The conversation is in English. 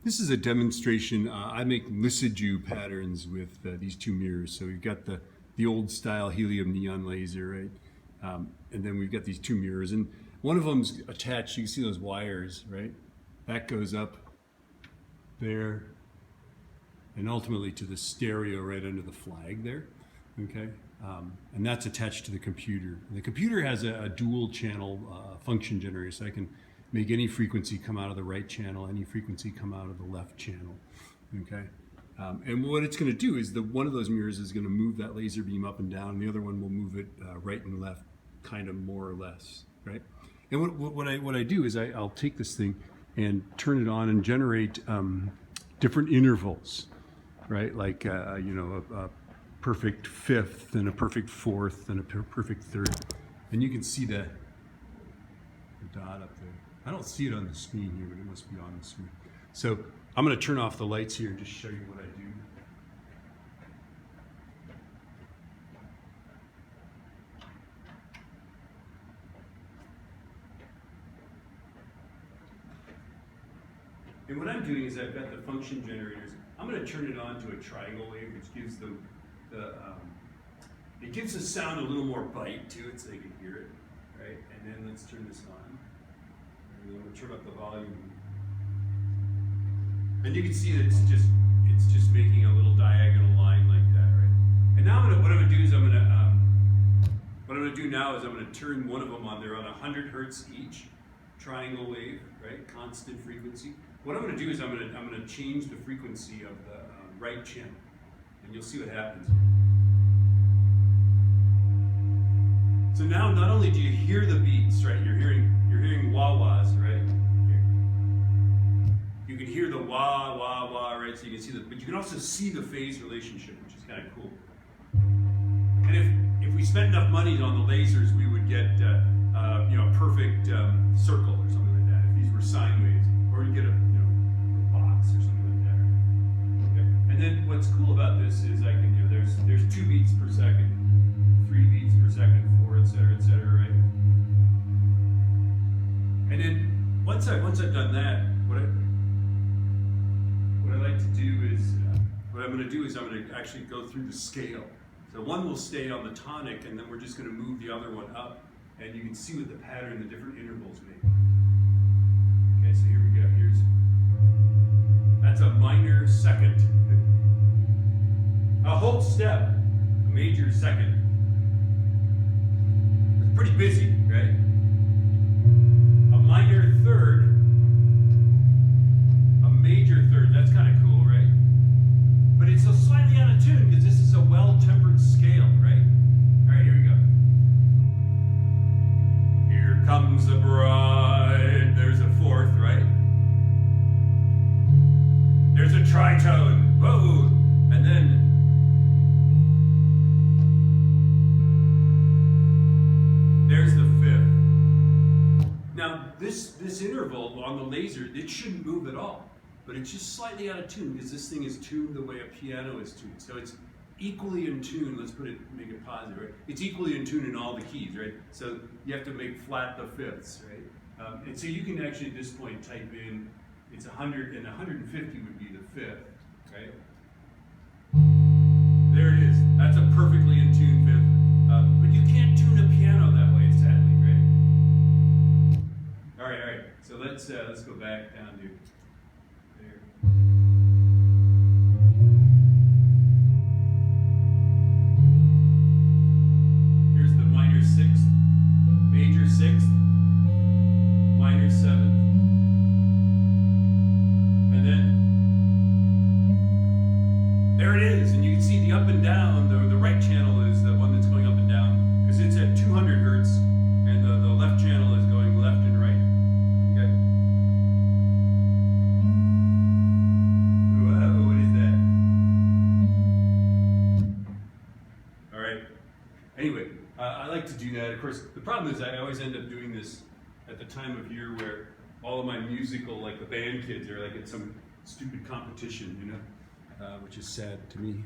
This is a demonstration. I make Lissajou patterns with these two mirrors. So we've got the old style helium neon laser, right? And then we've got these two mirrors, and one of them's attached. You can see those wires, right? That goes up there, and ultimately to the stereo right under the flag there, okay? And that's attached to the computer. And the computer has a dual channel function generator, so I can make any frequency come out of the right channel, any frequency come out of the left channel, okay? And what it's going to do is one of those mirrors is going to move that laser beam up and down, and the other one will move it right and left, kind of more or less, right? And what I do is I'll take this thing and turn it on and generate different intervals, right? Like a perfect fifth and a perfect fourth and a perfect third, and you can see the dot up there. I don't see it on the screen here, but it must be on the screen. So I'm going to turn off the lights here and just show you what I do. And what I'm doing is I've got the function generators. I'm going to turn it on to a triangle wave, which gives them it gives the sound a little more bite to it, so they can hear it, right? And then let's turn this on. And then we'll turn up the volume. And you can see that it's just making a little diagonal line like that, right? And now what I'm going to do is I'm going to turn one of them on. They're on 100 hertz each, triangle wave, right? Constant frequency. What I'm going to do is I'm going to change the frequency of the right channel, and you'll see what happens. So now, not only do you hear the beats, right? You're hearing wah-wahs, right? You can hear the wah, wah, wah, right? So you can see but you can also see the phase relationship, which is kind of cool. And if we spent enough money on the lasers, we would get a perfect circle or something like that. If these were sine waves, or you get a box or something like that. Okay. And then what's cool about this is I can there's 2 beats per second, 3 beats per second, 4, etc., right? And then once I've done that, what I like to do is what I'm going to do is I'm going to actually go through the scale. So one will stay on the tonic, and then we're just going to move the other one up, and you can see what the pattern the different intervals make. Okay, so here we go. That's a minor second. A whole step, a major second. It's pretty busy, right? A minor third, a major third. That's kind of cool, right? But it's so slightly out of tune because this is a well-tempered scale, right? All right, here we go. Here comes the bride. There's a fourth, right? There's a tritone. Whoa! And then there's the fifth. Now, this interval on the laser, it shouldn't move at all, but it's just slightly out of tune because this thing is tuned the way a piano is tuned. So it's equally in tune. Let's make it positive, right? It's equally in tune in all the keys, right? So you have to make flat the fifths, right? And so you can actually at this point type in, it's 100, and 150 would be the fifth, right? There it is. That's a perfectly in tune fifth. But you can't tune a piano that way, sadly, right? All right. So let's go back down to there. Here's the minor sixth, major sixth, minor seventh. And then there it is, and you can see the up and down. The right channel is the one that's going up and down because it's at 200 hertz, and the left channel is going left and right. Okay. Whoa, what is that? All right. Anyway, I like to do that. Of course, the problem is I always end up doing this at the time of year where all of my musical, like the band kids, are like at some stupid competition, which is sad to me.